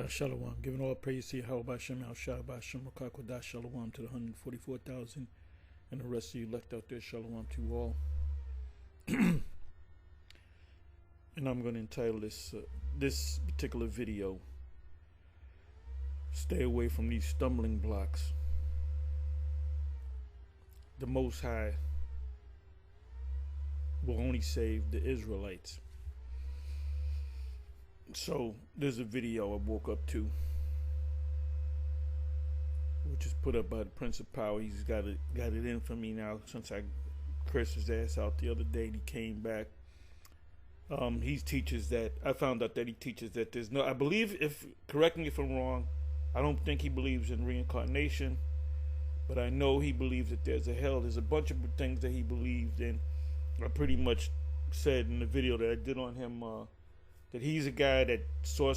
Shalom. Giving all praise to Yahweh Bashem, Al Shah Bashem, Rakakodah, Shalom to the 144,000 and the rest of you elect out there. Shalom to you all. And I'm going to entitle this particular video, Stay Away from These Stumbling Blocks. The Most High will only save the Israelites. So there's a video I woke up to, which is put up by the Prince of Power. He's got it in for me now since I cursed his ass out the other day and he came back. He teaches that, I found out that he teaches that there's no, I believe, if correct me if I'm wrong, I don't think he believes in reincarnation, but I know he believes that there's a hell. There's a bunch of things that he believed in. I pretty much said in the video that I did on him, that he's a guy that saw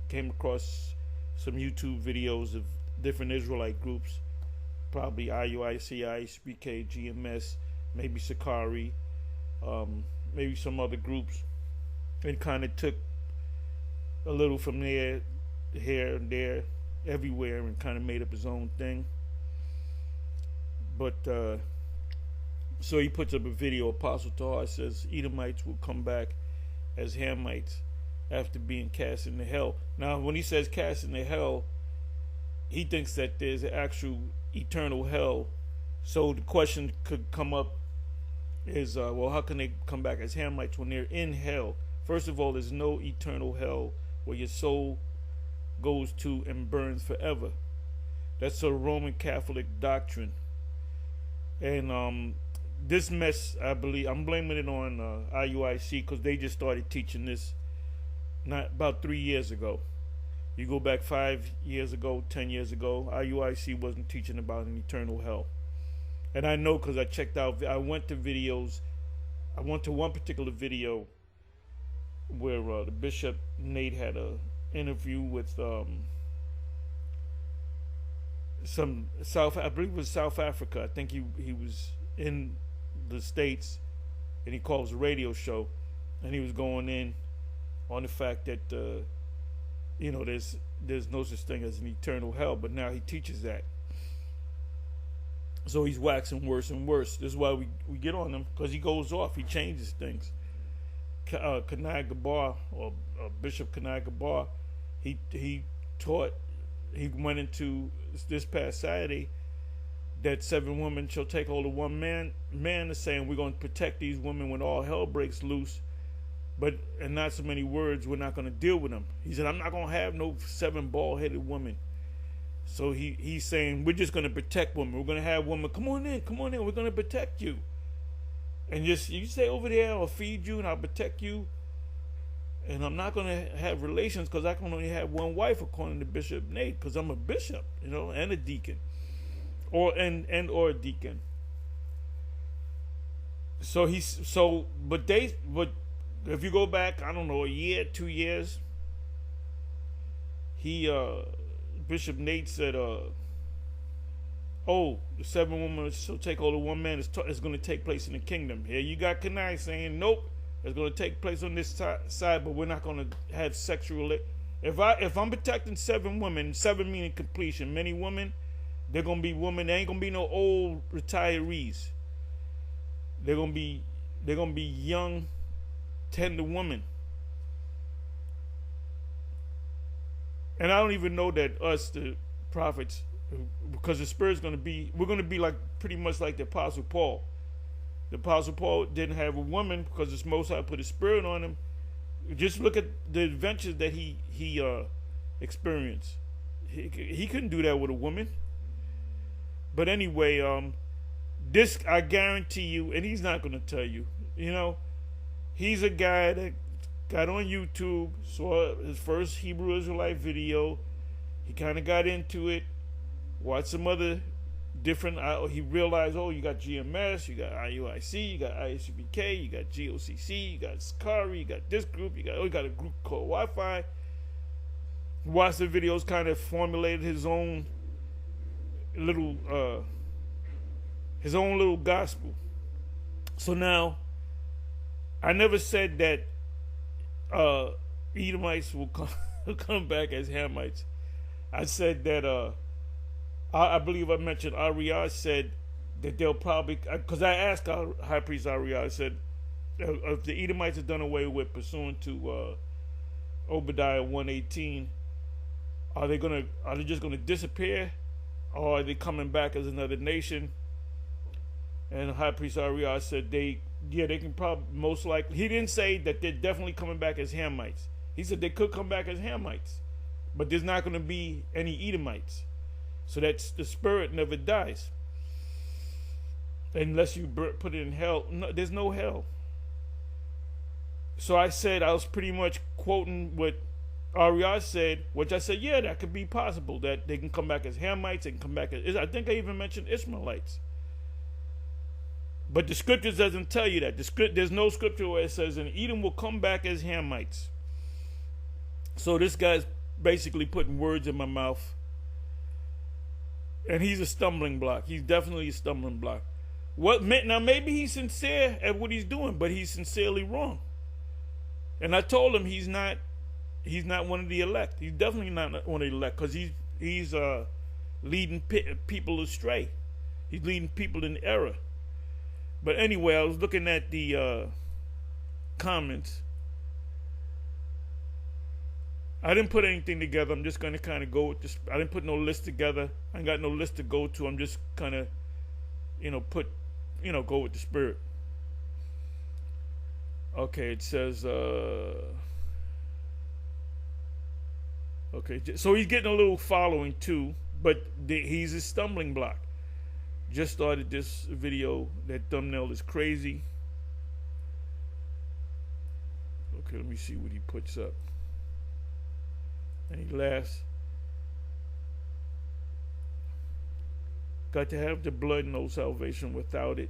came across some YouTube videos of different Israelite groups, probably IUIC, ISBK, GMS, maybe Sakari, maybe some other groups, and kind of took a little from there, here and there, everywhere, and kind of made up his own thing. But so he puts up a video. Apostle Tahar says Edomites will come back as Hamites after being cast into hell. Now, when he says cast into hell, he thinks that there's an actual eternal hell. So the question could come up is, well, how can they come back as Hamites when they're in hell? First of all, there's no eternal hell where your soul goes to and burns forever. That's a Roman Catholic doctrine. And this mess, I believe, I'm blaming it on IUIC because they just started teaching this not about 3 years ago. You go back 5 years ago, 10 years ago, IUIC wasn't teaching about an eternal hell. And I know because I went to videos. I went to one particular video where the Bishop Nate had a interview with I believe it was South Africa. I think he was in the States, and he calls a radio show, and he was going in on the fact that there's no such thing as an eternal hell, but now he teaches that. So he's waxing worse and worse. This is why we get on him, because he goes off, he changes things. Kanai Gabar, or Bishop Kanai Gabar, he went into this past Saturday that 7 women shall take hold of one man. Man is saying we're going to protect these women when all hell breaks loose, but in not so many words, we're not going to deal with them. He said, I'm not going to have no 7 bald-headed women. So he's saying we're just going to protect women. We're going to have women, come on in, we're going to protect you. And just you stay over there, I'll feed you and I'll protect you. And I'm not going to have relations because I can only have one wife, according to Bishop Nate, because I'm a bishop, and a deacon, or a deacon. So but if you go back, I don't know, a year, 2 years, Bishop Nate said, the 7 women shall take hold of one man is going to take place in the kingdom. Here you got Kanai saying, nope, it's going to take place on this side, but we're not going to have sexual. If I'm protecting 7 women, 7 meaning completion, many women, they're going to be women. They ain't going to be no old retirees. They're going to be young, tender women. And I don't even know that us, the prophets, because the Spirit's we're going to be like pretty much like the Apostle Paul. The Apostle Paul didn't have a woman because the Most High put His Spirit on him. Just look at the adventures that he experienced. He couldn't do that with a woman. But anyway, this I guarantee you, and he's not going to tell you. He's a guy that got on YouTube, saw his first Hebrew Israelite video. He kind of got into it, watched some other different. He realized, you got GMS, you got IUIC, you got ISBK, you got GOCC, you got Sakari, you got this group, you got a group called Wi-Fi. Watched the videos, kind of formulated his own little gospel. So now, I never said that Edomites will come. will come back as Hamites. I said that I believe I mentioned Ariah said that they'll probably, because I asked our high priest Ariah, I said if the Edomites are done away with pursuant to Obadiah 1:18, are they just gonna disappear, or are they coming back as another nation? And high priest Ariah said they can probably, most likely, he didn't say that they're definitely coming back as Hamites. He said they could come back as Hamites, but there's not going to be any Edomites. So that's, the spirit never dies unless you put it in hell. No, there's no hell. So I said, I was pretty much quoting what Ariah said, which I said, yeah, that could be possible, that they can come back as Hamites and come back as, I think I even mentioned Ishmaelites. But the scriptures doesn't tell you that. There's no scripture where it says, and Edom will come back as Hamites. So this guy's basically putting words in my mouth. And he's a stumbling block. He's definitely a stumbling block. Now maybe he's sincere at what he's doing, but he's sincerely wrong. And I told him he's not one of the elect. He's definitely not one of the elect, because he's leading people astray. He's leading people in error. But anyway, I was looking at the comments. I didn't put anything together. I'm just going to kind of go with this. I didn't put no list together. I ain't got no list to go to. I'm just kind of, go with the spirit. Okay, it says, okay, so he's getting a little following too, but he's a stumbling block. Just started this video. That thumbnail is crazy. Okay, let me see what he puts up. And he laughs. Got to have the blood, no salvation without it.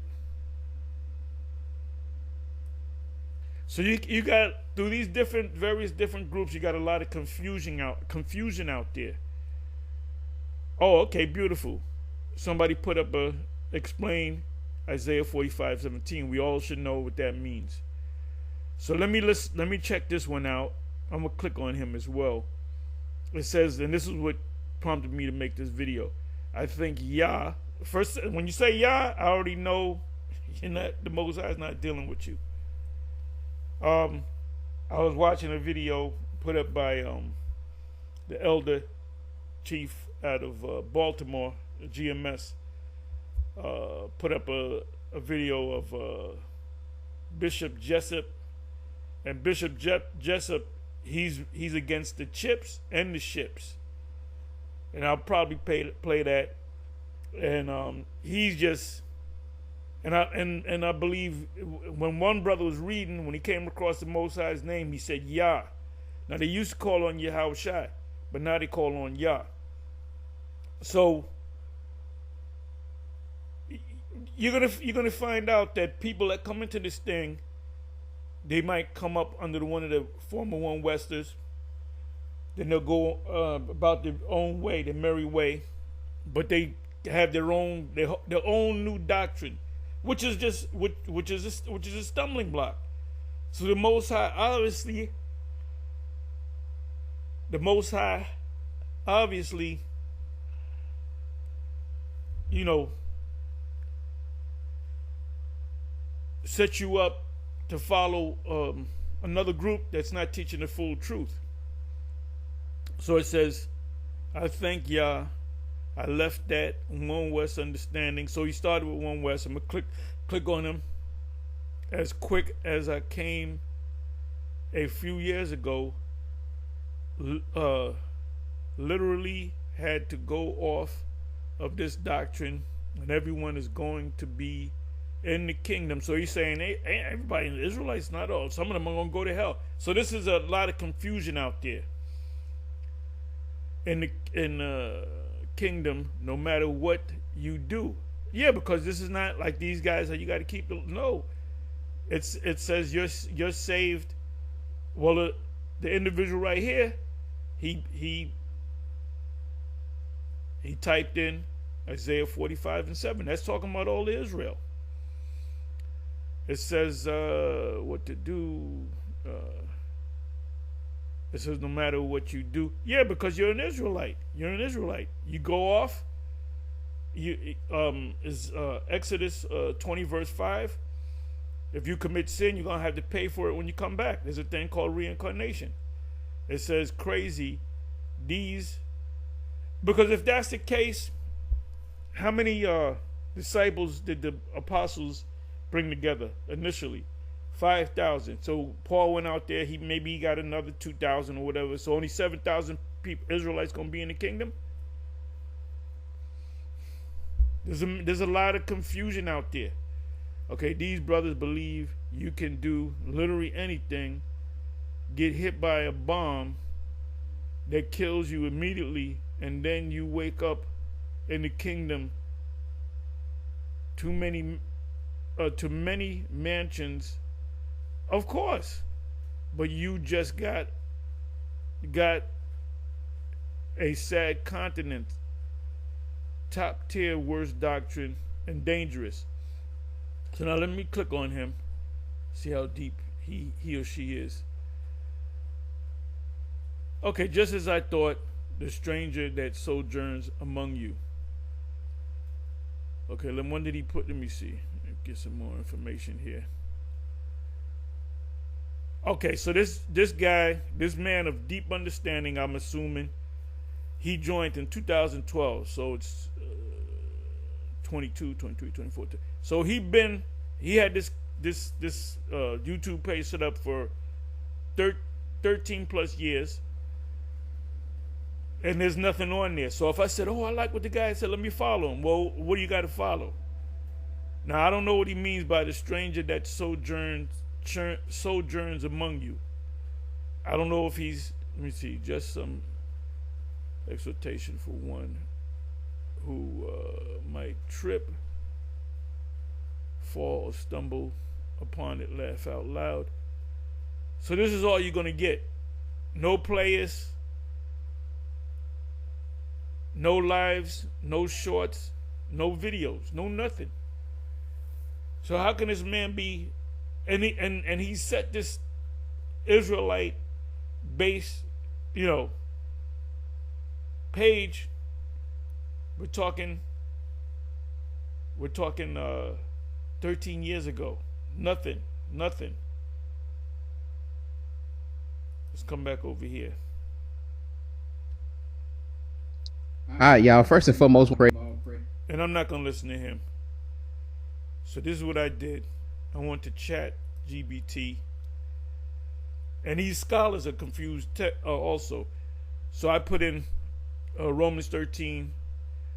So you got, through these various different groups, you got a lot of confusion out there. Oh, okay, beautiful. Somebody put up explain Isaiah 45:17. We all should know what that means. So let me check this one out. I'm gonna click on him as well. It says, and this is what prompted me to make this video. I think Yah, first, when you say Yah, I already know the Most High is not dealing with you. I was watching a video put up by the elder chief out of Baltimore, GMS, put up a video of Bishop Jessup, and Bishop Jessup, he's against the chips and the ships, and I'll probably play that, and he's just, and I believe when one brother was reading, when he came across the Most High's name, he said Yah. Now they used to call on Yahweh Shai, but now they call on Yah. So you're gonna find out that people that come into this thing, they might come up under one of the former One Westers. Then they'll go about their own way, their merry way, but they have their own new doctrine, which is a stumbling block. So the Most High, obviously, set you up to follow another group that's not teaching the full truth. So it says, I thank Yah. I left that One West understanding. So he started with One West. I'm going to click on him. As quick as I came a few years ago, literally had to go off of this doctrine, and everyone is going to be in the kingdom. So he's saying, hey, everybody in the Israelites, not all. Some of them are going to go to hell. So this is a lot of confusion out there. In the kingdom, no matter what you do. Yeah, because this is not like these guys that you got to keep. No. It says you're saved. Well, the individual right here, he typed in Isaiah 45:7. That's talking about all Israel. It says what to do. It says no matter what you do. Yeah, because you're an Israelite. You're an Israelite. You go off. You is Exodus 20 verse 5. If you commit sin, you're gonna have to pay for it when you come back. There's a thing called reincarnation. It says crazy these, because if that's the case, how many disciples did the apostles bring together initially? 5,000. So Paul went out there. He got another 2,000 or whatever. So only 7,000 people, Israelites, gonna be in the kingdom. There's a lot of confusion out there. Okay, these brothers believe you can do literally anything, get hit by a bomb that kills you immediately, and then you wake up in the kingdom to many mansions, of course, but you just got a sad continent, top tier, worst doctrine, and dangerous. So now let me click on him, see how deep he or she is. Okay, just as I thought, the stranger that sojourns among you. Okay, when did he put? Let me see. Get some more information here. Okay, so this guy, this man of deep understanding, I'm assuming, he joined in 2012. So it's 22, 23, 24. So he had this YouTube page set up for 13 plus years. And there's nothing on there. So if I said, oh, I like what the guy said, let me follow him. Well, what do you got to follow? Now, I don't know what he means by the stranger that sojourns among you. I don't know if he's, let me see, just some exhortation for one who might trip, fall, or stumble upon it, laugh out loud. So this is all you're going to get. No players, no lives, no shorts, no videos, no nothing. So how can this man be, and he set this Israelite base, page. We're talking 13 years ago. Nothing. Let's come back over here. All right, y'all. First and foremost, pray. And I'm not going to listen to him. So this is what I did. I went to ChatGPT. And these scholars are confused also. So I put in Romans 13.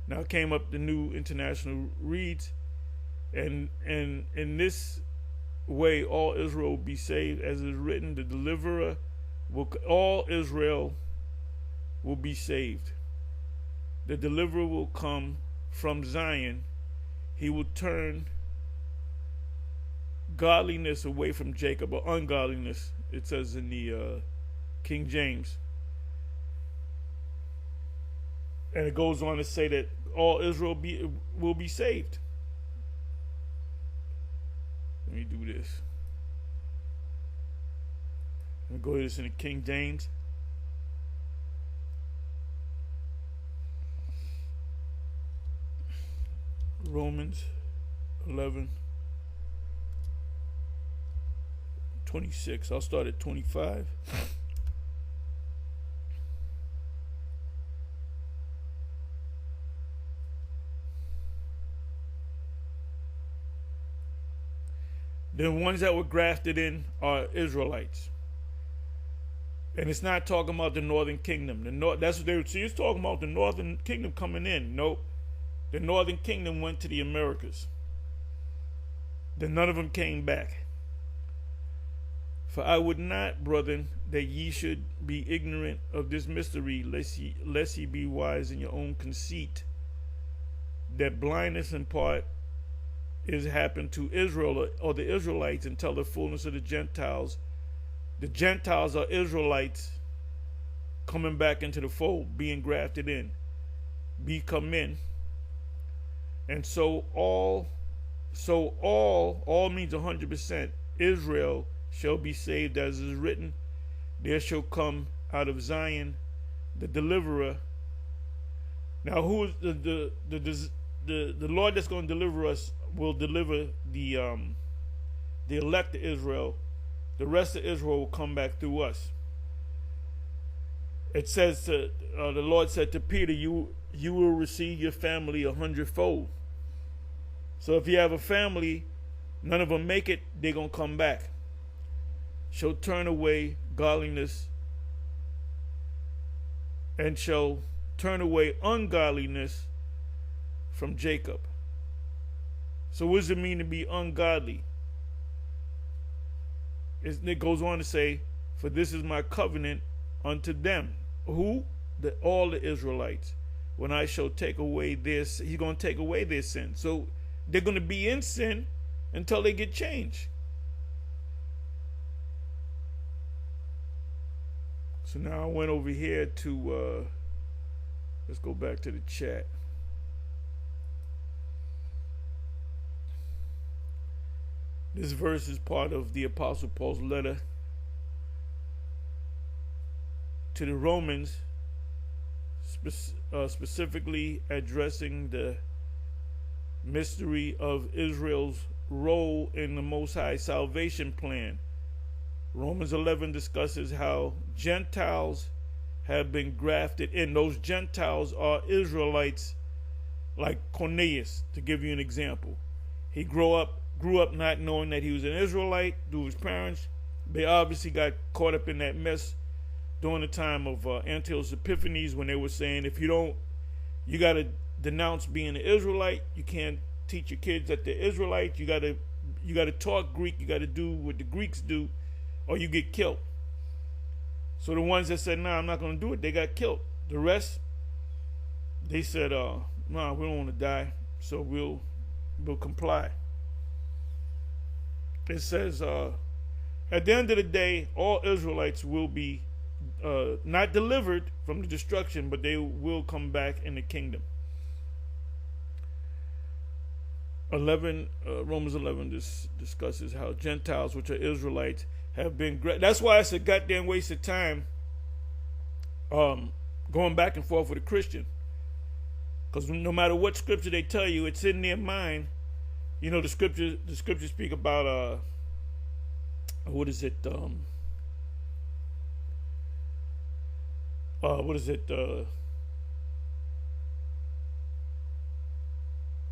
Now came up the New International Reads. And in this way, all Israel will be saved. As is written, the deliverer all Israel will be saved. The deliverer will come from Zion. He will turn godliness away from Jacob, or ungodliness, it says in the King James. And it goes on to say that all Israel will be saved. Let me do this. I'm going to go to this in the King James. Romans 11:26. I'll start at 25. The ones that were grafted in are Israelites. And it's not talking about the northern kingdom. That's what they would see. It's talking about the northern kingdom coming in. Nope. The northern kingdom went to the Americas. Then none of them came back. For I would not, brethren, that ye should be ignorant of this mystery, lest ye be wise in your own conceit, that blindness in part is happened to Israel, or the Israelites, until the fullness of the Gentiles. The Gentiles are Israelites coming back into the fold, being grafted in, become in. And so all means 100%. Israel shall be saved, as is written, there shall come out of Zion, the deliverer. Now, who is the Lord that's going to deliver us? Will deliver the elect of Israel. The rest of Israel will come back through us. It says the Lord said to Peter, "You will receive your family 100-fold." So if you have a family, none of them make it, they're gonna come back. Shall turn away godliness and shall turn away ungodliness from Jacob. So what does it mean to be ungodly? It goes on to say, "For this is my covenant unto them." Who? All the Israelites. When I shall take away this, he's going to take away their sin. So they're going to be in sin until they get changed. So now I went over here to, let's go back to the chat. This verse is part of the Apostle Paul's letter to the Romans, specifically addressing the mystery of Israel's role in the Most High salvation plan. Romans 11 discusses how Gentiles have been grafted in. Those Gentiles are Israelites, like Cornelius, to give you an example. He grew up not knowing that he was an Israelite through his parents. They obviously got caught up in that mess during the time of Antiochus Epiphanes, when they were saying, if you don't, you got to denounce being an Israelite. You can't teach your kids that they're Israelites. You got to talk Greek. You got to do what the Greeks do, or you get killed. So the ones that said, "Nah, I'm not going to do it," they got killed. The rest, they said, "Nah, we don't want to die, so we'll comply." It says, at the end of the day, all Israelites will be not delivered from the destruction, but they will come back in the kingdom. Romans 11 discusses how Gentiles, which are Israelites, have been. That's why it's a goddamn waste of time going back and forth with a Christian, because no matter what scripture they tell you, it's in their mind. You know, the scriptures speak about what is it?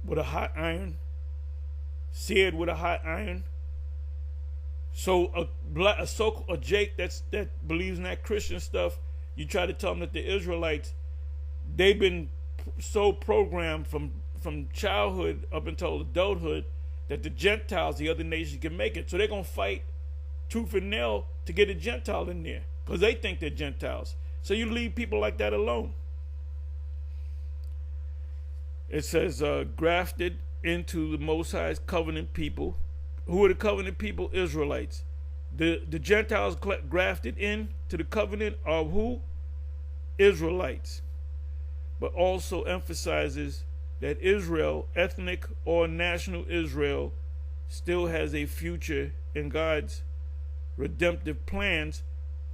With a hot iron, seared with a hot iron. So a Jake that believes in that Christian stuff, you try to tell them that the Israelites, they've been so programmed from childhood up until adulthood that the Gentiles, the other nations, can make it. So they're going to fight tooth and nail to get a Gentile in there because they think they're Gentiles. So you leave people like that alone. It says, grafted into the Most High's covenant people. Who are the covenant people? Israelites. The Gentiles grafted in to the covenant are who? Israelites. But also emphasizes that Israel, ethnic or national Israel, still has a future in God's redemptive plans.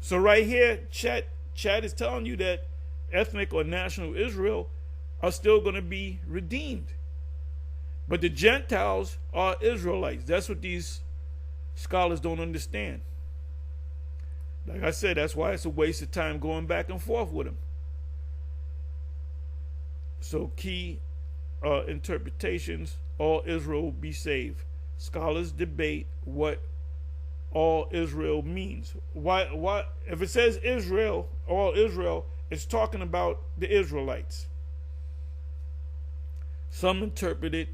So right here, Chad is telling you that ethnic or national Israel are still going to be redeemed. But the Gentiles are Israelites. That's what these scholars don't understand. Like I said, that's why it's a waste of time going back and forth with them. So key interpretations: all Israel will be saved. Scholars debate what all Israel means. Why if it says Israel, all Israel, it's talking about the Israelites. Some interpret it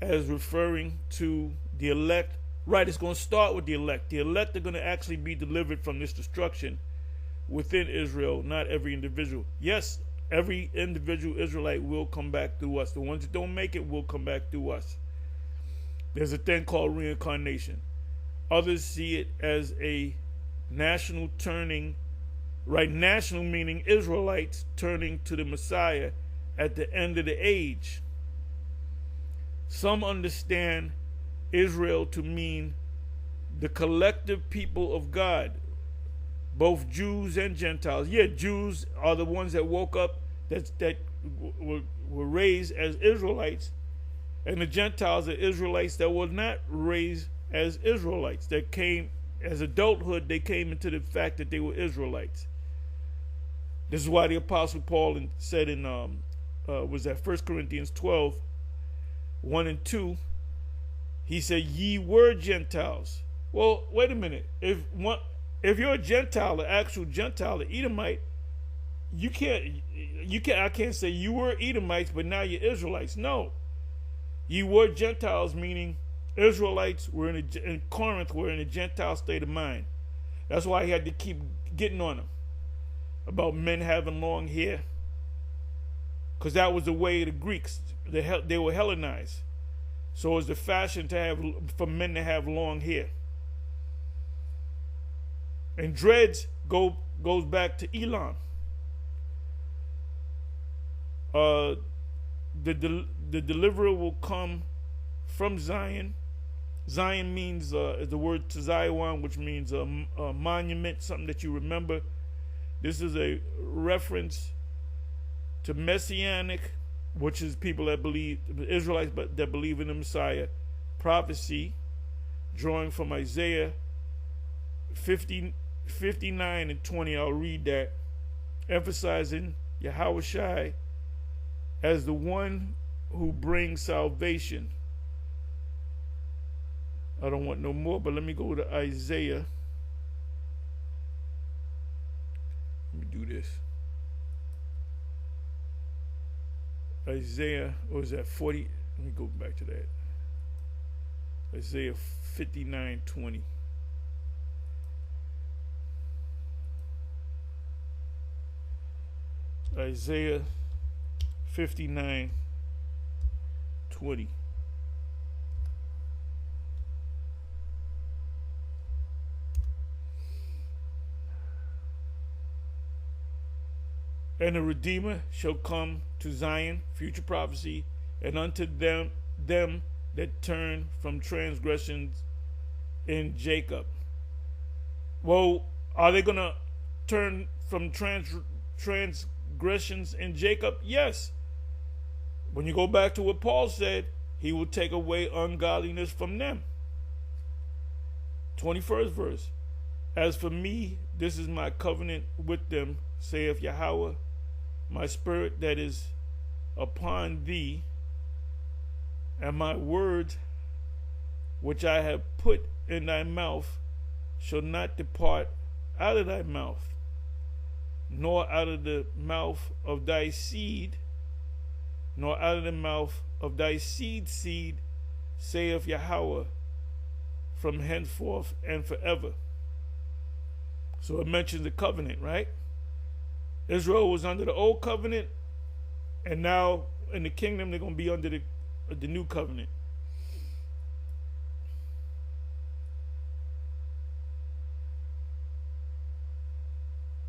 as referring to the elect. Right, it's going to start with the elect. The elect are going to actually be delivered from this destruction within Israel, not every individual. Yes, every individual Israelite will come back through us. The ones that don't make it will come back through us. There's a thing called reincarnation. Others see it as a national turning, right? National meaning Israelites turning to the Messiah at the end of the age. Some understand Israel to mean the collective people of God. both Jews and Gentiles. Yeah, Jews are the ones that woke up, that were raised as Israelites, and the Gentiles are Israelites that were not raised as Israelites, that came as adulthood. They came into the fact that they were Israelites. This is why the Apostle Paul said in was that 1 Corinthians 12, 1 and 2, he said, ye were Gentiles. Well, wait a minute. If you're a Gentile, an actual Gentile, an Edomite, I can't say you were Edomites, but now you're Israelites. No. You were Gentiles, meaning Israelites were in Corinth were in a Gentile state of mind. That's why he had to keep getting on them about men having long hair, because that was the way of the Greeks. They were Hellenized, so it was the fashion for men to have long hair. And dreads goes back to Elam. The deliverer will come from Zion. Zion means the word Zion, which means a monument, something that you remember. This is a reference to messianic, which is people that believe, Israelites that believe in the Messiah, prophecy, drawing from Isaiah 59 and 20. I'll read that, emphasizing Yahushua as the one who brings salvation. I don't want no more, but let me go to Isaiah. Let me do this. Isaiah, what was that, 40? Let me go back to that. Isaiah 59:20. Isaiah 59:20. And the Redeemer shall come to Zion, future prophecy, and unto them that turn from transgressions in Jacob. Well, are they going to turn from transgressions in Jacob? Yes. When you go back to what Paul said, he will take away ungodliness from them. 21st verse. As for me, this is my covenant with them, saith Yahweh. My spirit that is upon thee, and my words which I have put in thy mouth shall not depart out of thy mouth, nor out of the mouth of thy seed, nor out of the mouth of thy seed, saith Yahweh, from henceforth and forever. So it mentions the covenant, right? Israel was under the old covenant, and now in the kingdom they're going to be under the new covenant.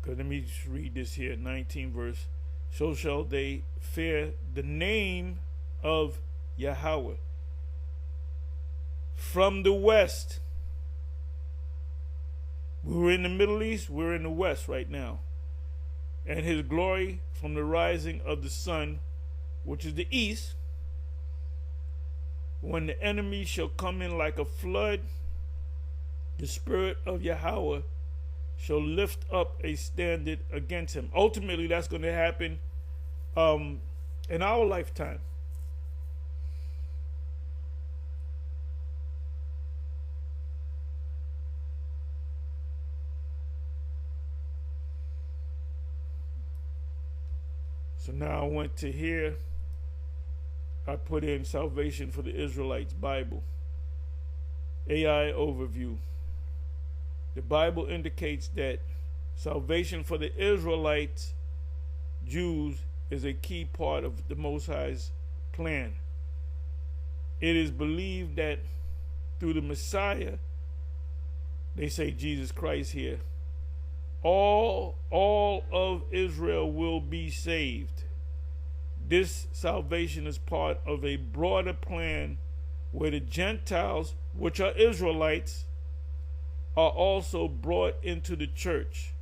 Because let me just read this here, 19 verse. So shall they fear the name of Yahweh from the west. We're in the Middle East, we're in the west right now. And his glory from the rising of the sun, which is the east, when the enemy shall come in like a flood, the spirit of Yahweh shall lift up a standard against him. Ultimately, that's going to happen in our lifetime. So now I went to here. I put in Salvation for the Israelites Bible. AI overview. The Bible indicates that salvation for the Israelites, Jews, is a key part of the Most High's plan. It is believed that through the Messiah, they say Jesus Christ here, all of Israel will be saved. This salvation is part of a broader plan where the Gentiles, which are Israelites, are also brought into the church.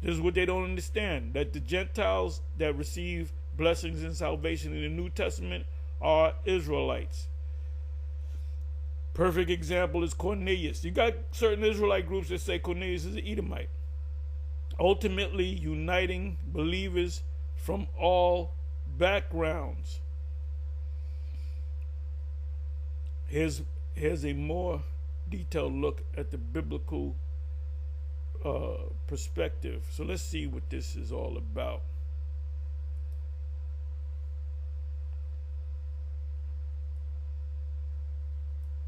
This is what they don't understand, that the Gentiles that receive blessings and salvation in the New Testament are Israelites. Perfect example is Cornelius. You got certain Israelite groups that say Cornelius is an Edomite, ultimately uniting believers from all backgrounds. Here's a more detailed look at the biblical perspective. So let's see what this is all about.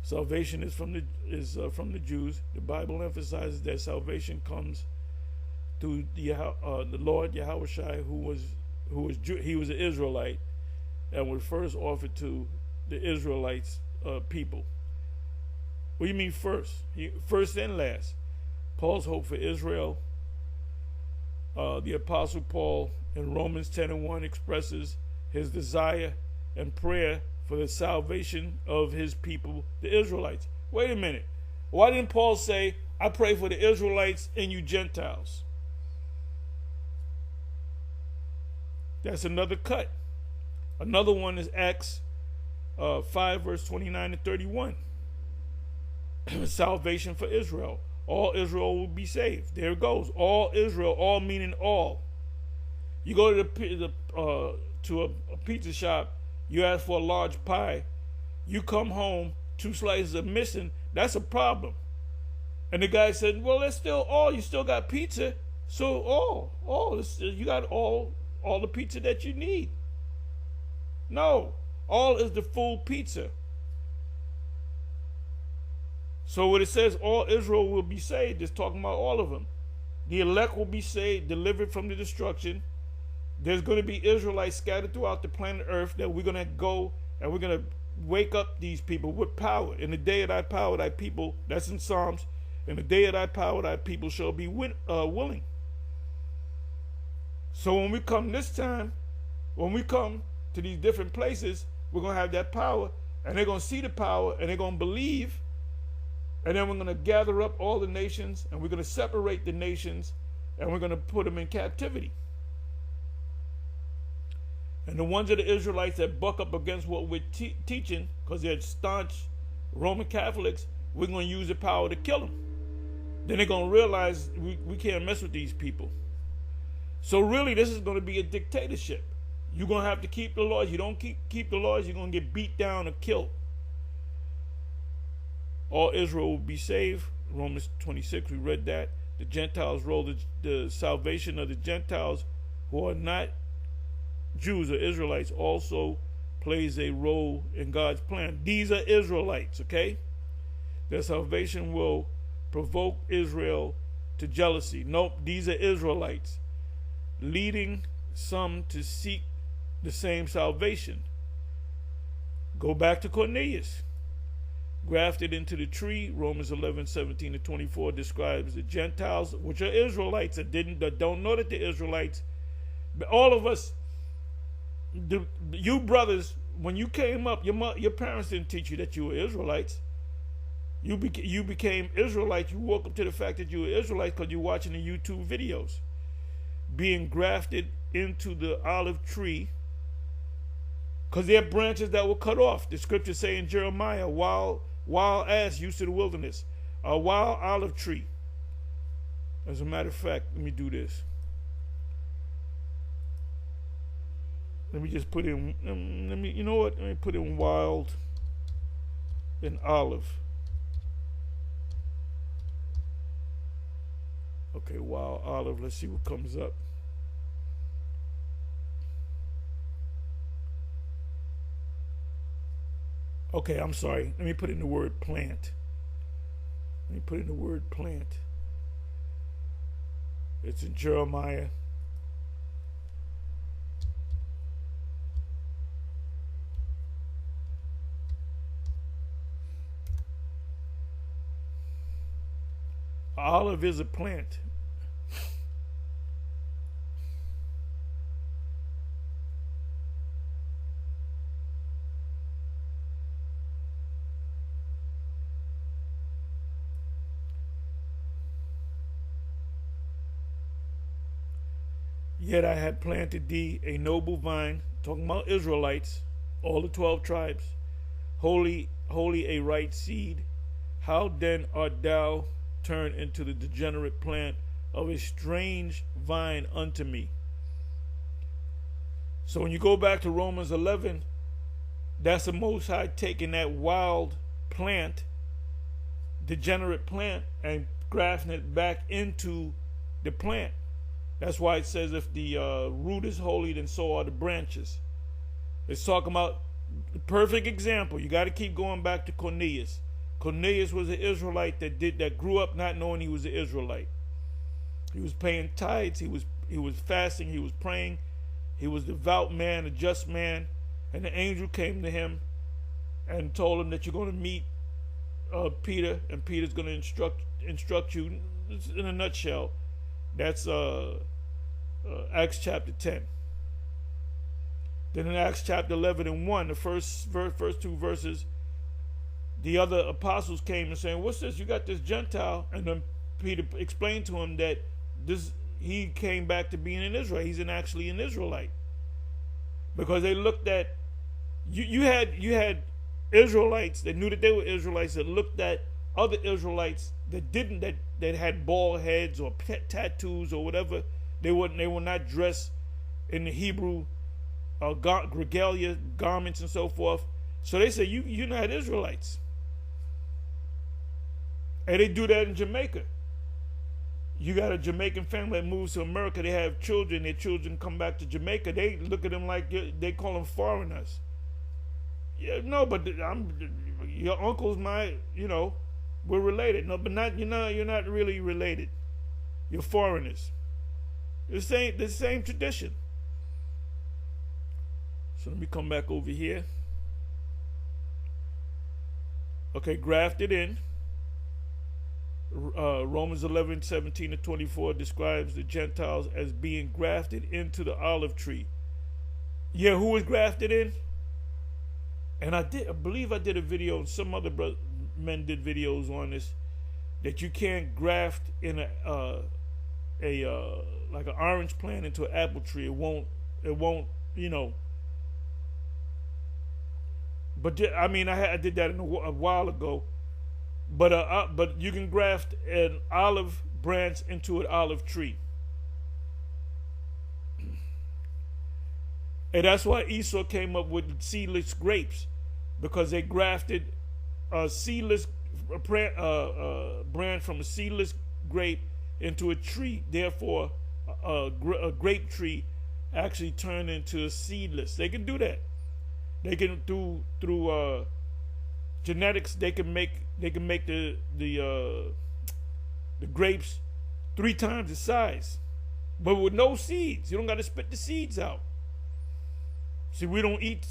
Salvation is from the Jews. The Bible emphasizes that salvation comes through the Lord Yahushua, he was an Israelite and was first offered to the Israelites people. What do you mean first? First and last. Paul's hope for Israel. The Apostle Paul in Romans 10:1 expresses his desire and prayer for the salvation of his people, the Israelites. Wait a minute. Why didn't Paul say, I pray for the Israelites and you Gentiles? That's another cut. Another one is Acts 5, verse 29 and 31. Salvation for Israel. All Israel will be saved. There it goes. All Israel, all meaning all. You go to a pizza shop, you ask for a large pie, you come home, 2 slices are missing, that's a problem. And the guy said, well, that's still all. You still got pizza. So all, you got all the pizza that you need. No, all is the full pizza. So when it says all Israel will be saved, it's talking about all of them. The elect will be saved, delivered from the destruction. There's going to be Israelites scattered throughout the planet Earth that we're going to go and we're going to wake up these people with power. In the day of thy power, thy people, that's in Psalms, in the day of thy power, thy people shall be willing. So when we come this time, when we come to these different places, we're going to have that power, and they're going to see the power, and they're going to believe, and then we're going to gather up all the nations, and we're going to separate the nations, and we're going to put them in captivity. And the ones of the Israelites that buck up against what we're teaching, because they're staunch Roman Catholics, we're going to use the power to kill them. Then they're going to realize we can't mess with these people. So really, this is going to be a dictatorship. You're going to have to keep the laws. You don't keep the laws, you're going to get beat down or killed. All Israel will be saved. Romans 26, we read that. The Gentiles roll the salvation of the Gentiles who are not Jews or Israelites also plays a role in God's plan. These are Israelites, okay? Their salvation will provoke Israel to jealousy. Nope, these are Israelites, leading some to seek the same salvation. Go back to Cornelius. Grafted into the tree, Romans 11:17-24 describes the Gentiles, which are Israelites that don't know that they're Israelites. But all of us, you brothers, when you came up, your parents didn't teach you that you were Israelites. You became Israelites. You woke up to the fact that you were Israelites because you're watching the YouTube videos. Being grafted into the olive tree, because there are branches that were cut off. The scriptures say in Jeremiah, wild ass used to the wilderness, a wild olive tree. As a matter of fact, let me do this. Let me just put in, you know what? Let me put in wild and olive. Okay, wild olive. Let's see what comes up. Okay, I'm sorry. Let me put in the word plant. Let me put in the word plant. It's in Jeremiah. Olive is a plant. Yet I had planted thee a noble vine, talking about Israelites, all the 12 tribes, holy a right seed. How then art thou turned into the degenerate plant of a strange vine unto me? So when you go back to Romans 11, that's the Most High taking that wild plant, degenerate plant, and grafting it back into the plant. That's why it says if the root is holy, then so are the branches. It's talking about the perfect example. You got to keep going back to Cornelius. Cornelius was an Israelite that grew up not knowing he was an Israelite. He was paying tithes. He was fasting. He was praying. He was a devout man, a just man. And the angel came to him and told him that you're going to meet Peter, and Peter's going to instruct you. In a nutshell, that's Acts chapter 10. Then in Acts chapter 11 and 1, the first two verses, the other apostles came and saying, "What's this? You got this Gentile?" And then Peter explained to him that he came back to being an Israelite. He's actually an Israelite, because they looked at you had Israelites that knew that they were Israelites that looked at other Israelites that didn't, that had bald heads or tattoos or whatever. They were not dressed in the Hebrew regalia, garments and so forth. So they say you're not Israelites. And they do that in Jamaica. You got a Jamaican family that moves to America. They have children. Their children come back to Jamaica. They look at them like they call them foreigners. Yeah, no, but your uncle's we're related. No, but not you're not really related. You're foreigners. The same tradition. So let me come back over here. Okay, grafted in. Romans 11:17-24 describes the Gentiles as being grafted into the olive tree. Yeah, who was grafted in? And I believe I did a video, and some other men did videos on this, that you can't graft in like an orange plant into an apple tree. It won't. But I did that a while ago. But you can graft an olive branch into an olive tree. And that's why Esau came up with seedless grapes, because they grafted a seedless branch from a seedless grape into a tree. Therefore, a grape tree actually turned into a seedless. They can do that. They can through genetics. They can make the grapes 3 times the size, but with no seeds. You don't got to spit the seeds out. See, we don't eat.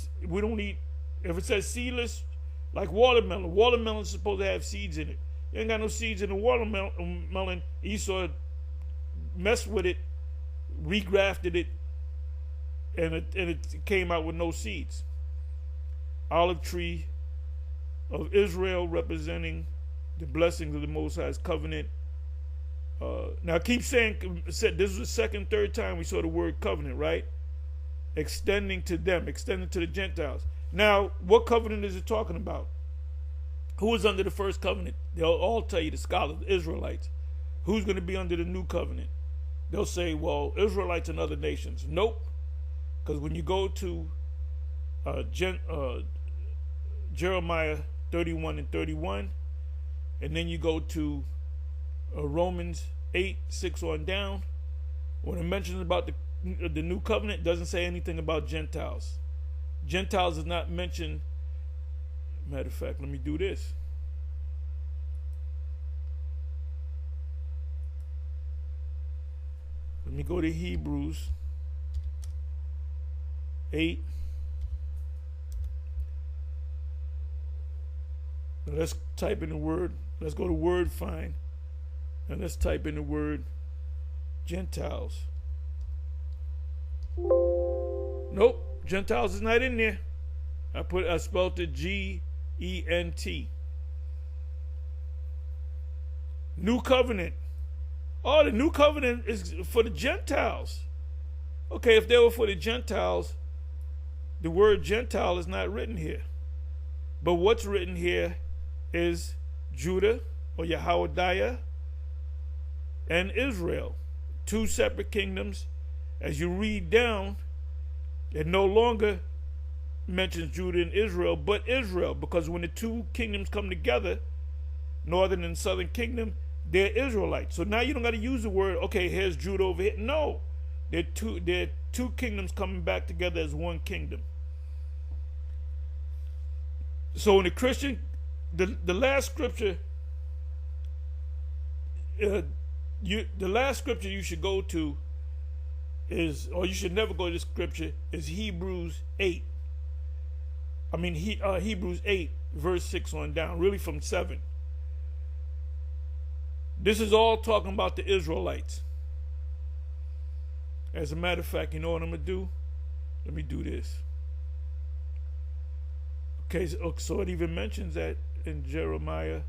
If it says seedless, like watermelon. Watermelon's supposed to have seeds in it. You ain't got no seeds in the watermelon. Esau messed with it, regrafted it, and it came out with no seeds. Olive tree of Israel, representing the blessings of the Most High's covenant. Now I keep saying, this is the second, third time we saw the word covenant, right? Extending to them, extending to the Gentiles. Now, what covenant is it talking about? Who was under the first covenant? They'll all tell you, the scholars, the Israelites. Who's going to be under the new covenant? They'll say, well, Israelites and other nations. Nope. Because when you go to Jeremiah 31 and 31, and then you go to Romans 8:6 on down, when it mentions about the new covenant, it doesn't say anything about Gentiles. Gentiles is not mentioned. Matter of fact, let me do this. Let me go to Hebrews 8. Let's type in the word. Let's go to word find, and let's type in the word Gentiles. Nope, Gentiles is not in there. I spelled it Gent. New covenant. Oh, the new covenant is for the Gentiles. Okay, if they were for the Gentiles, the word Gentile is not written here. But what's written here is Judah or Yahweh and Israel, two separate kingdoms. As you read down, it no longer mentions Judah and Israel, but Israel, because when the two kingdoms come together, northern and southern kingdom, they're Israelites. So now you don't got to use the word, okay, here's Judah over here. No, they're two kingdoms coming back together as one kingdom. So in the Christian, the last scripture, the last scripture you should go to is, or you should never go to this scripture, is Hebrews 8. Hebrews 8, verse 6 on down, really from 7. This is all talking about the Israelites. As a matter of fact, you know what I'm going to do? Let me do this. Okay, so it even mentions that in Jeremiah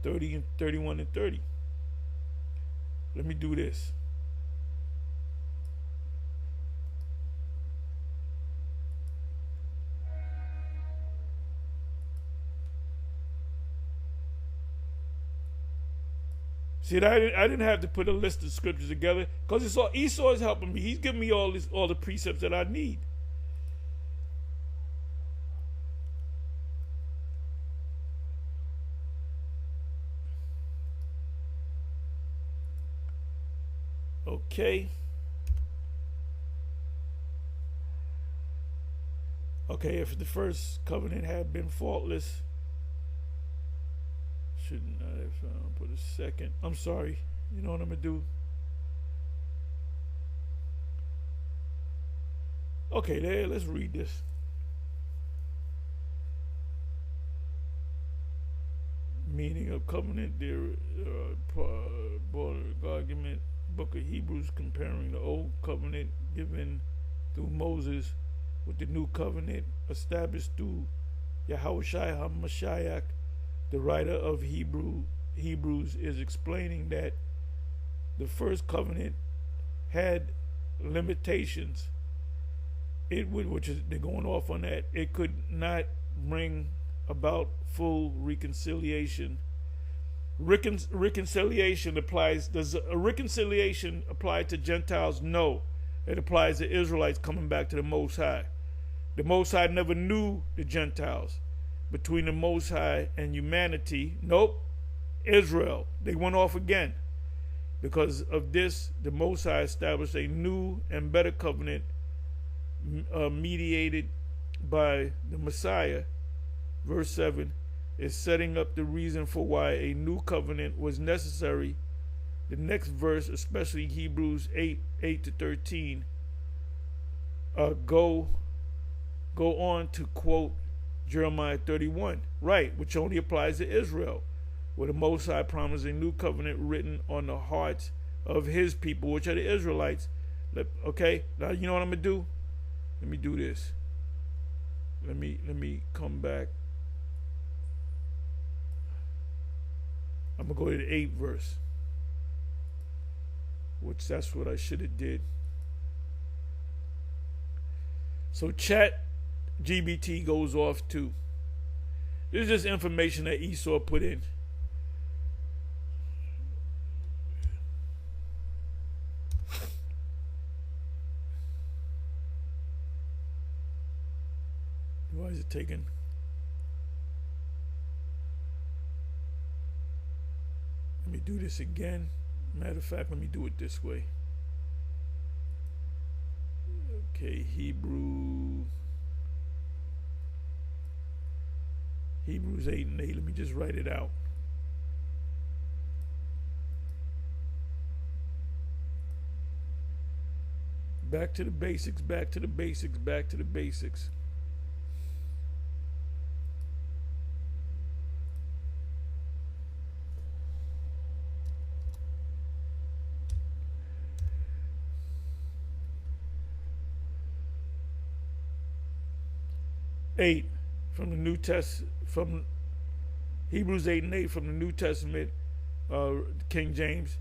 30 and 31 and 30. Let me do this. See, I didn't have to put a list of scriptures together because Esau is helping me. He's giving me all the precepts that I need. Okay. Okay, if the first covenant had been faultless, shouldn't I have put a second? I'm sorry. You know what I'm going to do? Okay, there, let's read this. Meaning of covenant, there, argument, book of Hebrews comparing the old covenant given through Moses with the new covenant established through Yahushua HaMashiach. The writer of Hebrews is explaining that the first covenant had limitations. They're going off on that. It could not bring about full reconciliation. Reconciliation applies. Does a reconciliation apply to Gentiles? No. It applies to Israelites coming back to the Most High. The Most High never knew the Gentiles. Between the Most High and humanity, nope, Israel. They went off again. Because of this, the Most High established a new and better covenant mediated by the Messiah. Verse 7 is setting up the reason for why a new covenant was necessary. The next verse, especially Hebrews 8 to 13, go on to quote Jeremiah 31, right, which only applies to Israel, where the Most High promised a new covenant written on the hearts of his people, which are the Israelites. Okay, now you know what I'm gonna do? Let me do this. Let me come back. I'm gonna go to the 8th verse, which that's what I should have did. So Chat GBT goes off too. This is just information that Esau put in. Why is it taking? Let me do this again. Matter of fact, let me do it this way. Okay, Hebrews 8 and 8. Let me just write it out. Back to the basics, back to the basics, back to the basics. Eight from the New Testament, from Hebrews 8 and 8 from the New Testament, King James,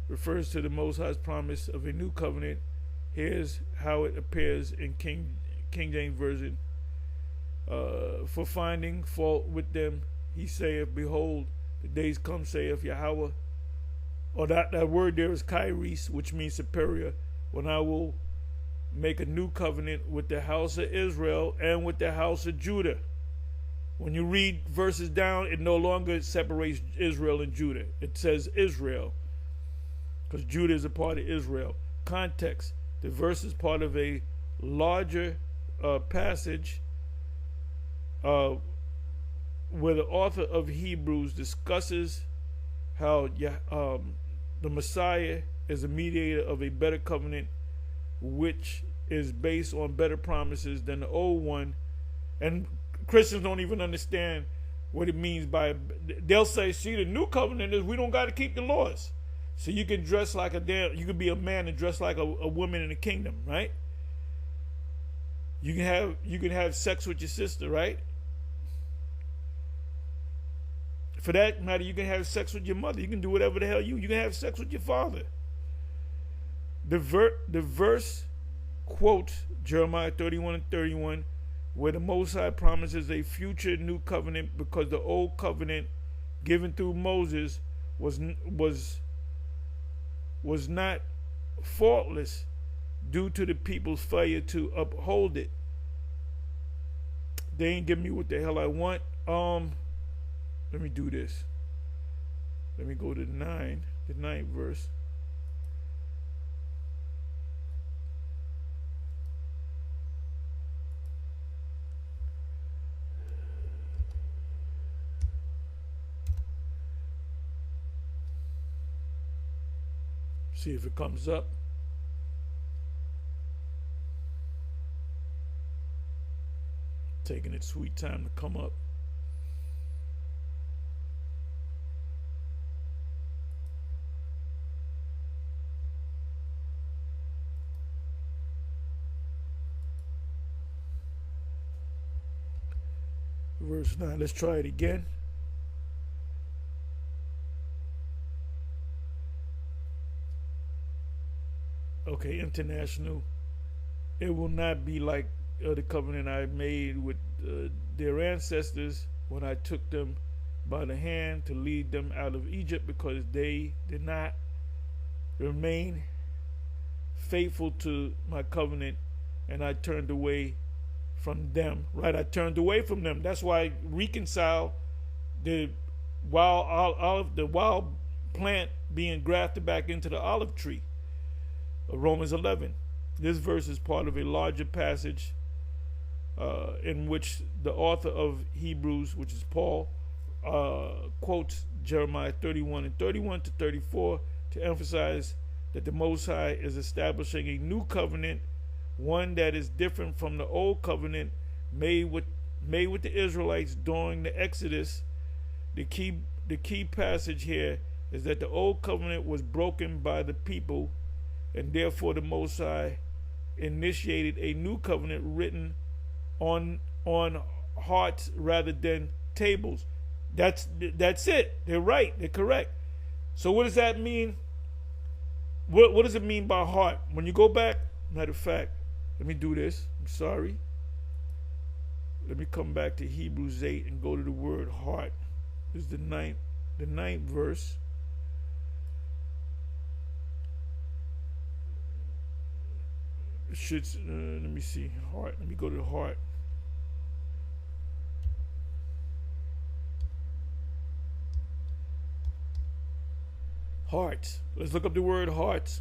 refers to the Most High's promise of a new covenant Here's how it appears in King James Version. For finding fault with them, he saith, behold, the days come, saith Yahweh. Or that word there is kairos, which means superior, when I will make a new covenant with the house of Israel and with the house of Judah. When you read verses down, it no longer separates Israel and Judah. It says Israel, because Judah is a part of Israel. Context: the verse is part of a larger passage where the author of Hebrews discusses how the Messiah is a mediator of a better covenant, which is based on better promises than the old one. And Christians don't even understand what it means by, they'll say, see, the new covenant is we don't got to keep the laws. So you can dress like you can be a man and dress like a woman in the kingdom, right? You can have sex with your sister, right? For that matter, you can have sex with your mother. You can do whatever the hell you can have sex with your father. The verse quotes Jeremiah 31:31, where the Most High promises a future new covenant, because the old covenant given through Moses was not faultless due to the people's failure to uphold it. They ain't giving me what the hell I want. Let me do this. Let me go to the ninth verse. See if it comes up. Taking its sweet time to come up. Verse 9. Let's try it again. Okay, international. It will not be like the covenant I made with their ancestors when I took them by the hand to lead them out of Egypt, because they did not remain faithful to my covenant, and I turned away from them. Right, I turned away from them. That's why I reconcile the wild plant being grafted back into the olive tree. Romans 11. This verse is part of a larger passage in which the author of Hebrews, which is Paul, quotes Jeremiah 31 to 34 to emphasize that the Most High is establishing a new covenant, one that is different from the old covenant made with the Israelites during the Exodus. The key passage here is that the old covenant was broken by the people, and therefore the Most High initiated a new covenant written on hearts rather than tables. That's it. They're right. They're correct. So what does that mean? What does it mean by heart? When you go back, matter of fact, let me do this. I'm sorry. Let me come back to Hebrews 8 and go to the word heart. This is the ninth verse. Let me see. Heart. Let me go to the heart. Heart. Let's look up the word heart.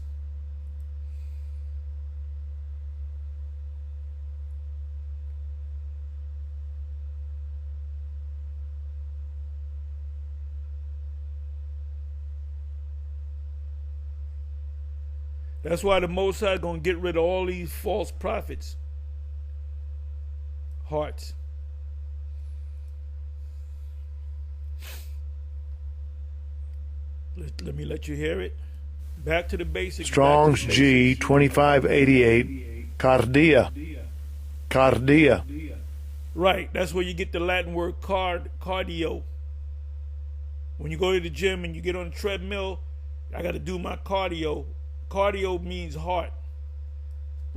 That's why the Most High is going to get rid of all these false prophets. Hearts. Let me let you hear it. Back to the basics. Strong's G 2588. Cardia. Cardia. Right. That's where you get the Latin word cardio. When you go to the gym and you get on the treadmill, I got to do my cardio. Cardio means heart.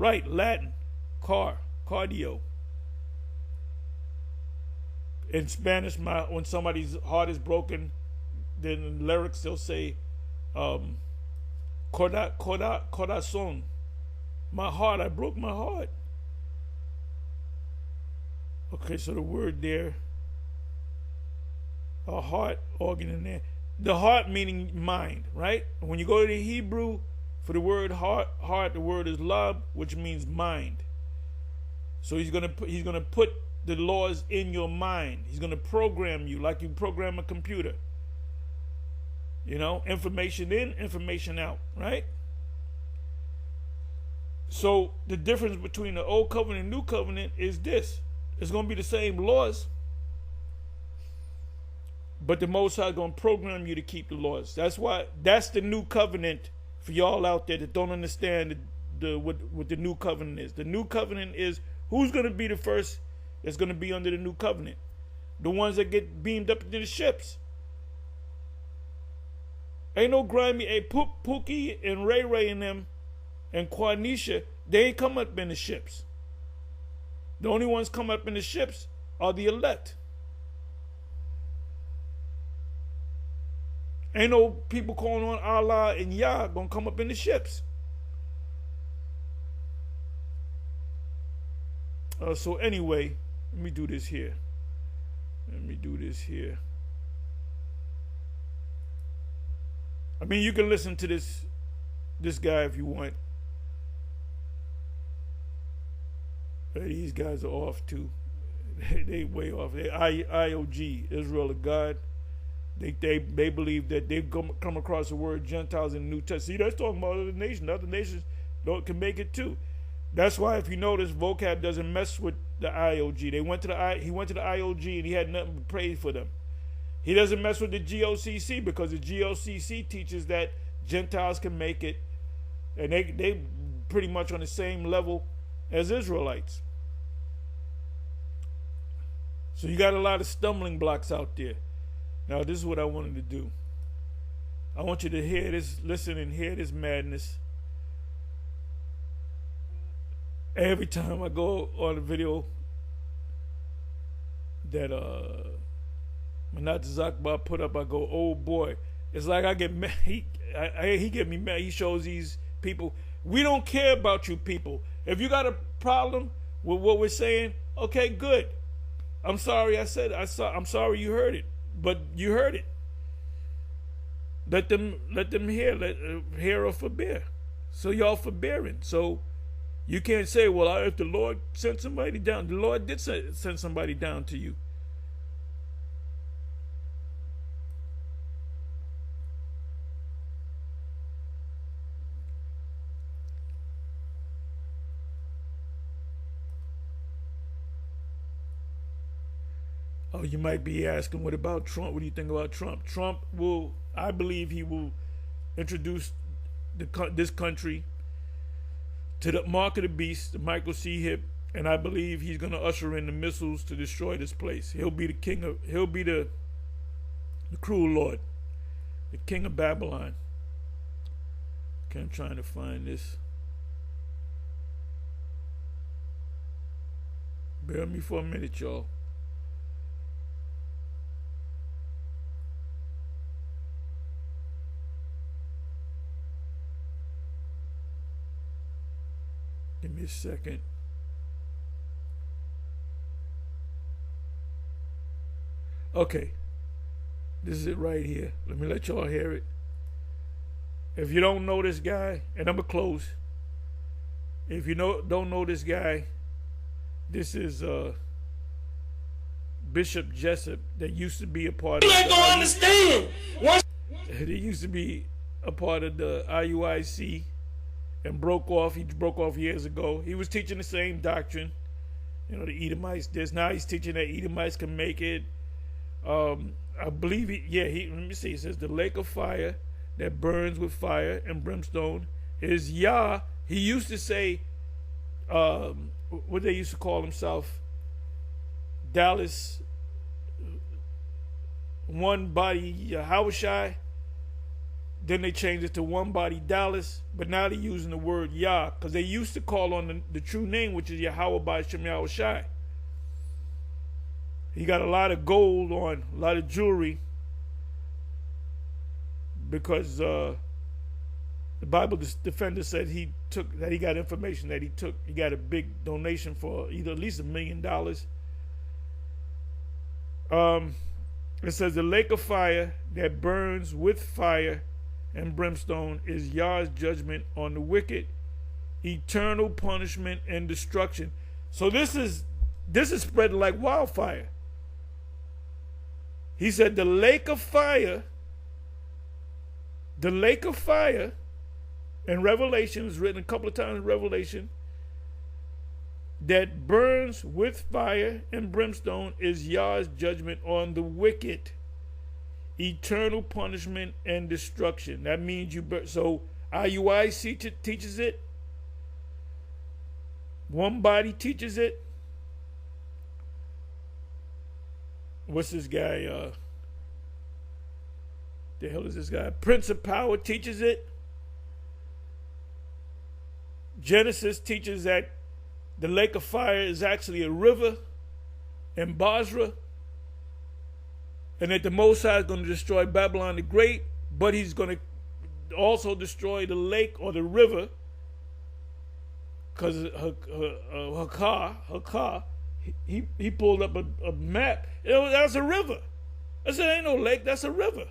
Right, Latin, cardio. In Spanish, when somebody's heart is broken, then in lyrics they'll say, corazón. My heart, I broke my heart. Okay, so the word there, a heart organ in there. The heart meaning mind, right? When you go to the Hebrew, for the word heart, the word is lab, which means mind. So he's gonna put the laws in your mind. He's gonna program you like you program a computer. You know, information in, information out, right? So the difference between the old covenant and new covenant is this. It's gonna be the same laws, but the Most High is gonna program you to keep the laws. That's the new covenant for y'all out there that don't understand what the new covenant is. The new covenant is who's gonna be the first that's going to be under the new covenant? The ones that get beamed up into the ships. Ain't no grimy, Pookie and Ray Ray and them and Quanisha, they ain't come up in the ships. The only ones come up in the ships are the elect. Ain't no people calling on Allah and Yah gonna come up in the ships. So anyway, let me do this here. I mean, you can listen to this guy if you want. These guys are off too. They way off. They IOG, Israel of God. They believe that they've come across the word Gentiles in the New Testament. See, that's talking about other nations. Other nations can make it too. That's why, if you notice, vocab doesn't mess with the IOG. He went to the IOG and he had nothing but praise for them. He doesn't mess with the GOCC because the GOCC teaches that Gentiles can make it, and they pretty much on the same level as Israelites. So you got a lot of stumbling blocks out there. Now, this is what I wanted to do. I want you to hear this, listen and hear this madness. Every time I go on a video that Manat Zakba put up, I go, oh boy. It's like I get mad. He get me mad. He shows these people, we don't care about you people. If you got a problem with what we're saying, okay, good. I'm sorry I'm sorry you heard it. But you heard it. Let them hear or forbear. So y'all forbearing. So you can't say, well, if the Lord sent somebody down. The Lord did send somebody down to you. Oh, you might be asking, what about Trump? What do you think about Trump? I believe he will introduce this country to the mark of the beast, the Michael C. Hip, and I believe he's going to usher in the missiles to destroy this place. He'll be the cruel Lord, the king of Babylon. Okay, I'm trying to find this. Bear with me for a minute, y'all. Give me a second. Okay. This is it right here. Let me let y'all hear it. If you don't know this guy, and I'm going to close. If you don't know this guy, this is Bishop Jessup that used to be a part of the understand. He used to be a part of the IUIC. And broke off. He broke off years ago. He was teaching the same doctrine. You know, the Edomites. Now he's teaching that Edomites can make it. I believe let me see. It says the lake of fire that burns with fire and brimstone is Yah. He used to say, what they used to call himself, Dallas, one body, Yahushai. Then they changed it to One Body Dallas, but now they're using the word Yah, because they used to call on the true name, which is Yahweh by Shem Yahweh Shai. He got a lot of gold on, a lot of jewelry, because the Bible defender said he got information that he got a big donation for either at least $1 million. It says the lake of fire that burns with fire and brimstone is Yah's judgment on the wicked, eternal punishment and destruction. So this is spreading like wildfire. He said the lake of fire in Revelation, is written a couple of times in Revelation, that burns with fire and brimstone is Yah's judgment on the wicked, eternal punishment and destruction. That means so IUIC teaches it. One Body teaches it. What's this guy? The hell is this guy? Prince of Power teaches it. Genesis teaches that the lake of fire is actually a river in Basra, and that the Most High is going to destroy Babylon the Great, but he's going to also destroy the lake or the river, because her car, he pulled up a map. That's a river. I said, ain't no lake, that's a river.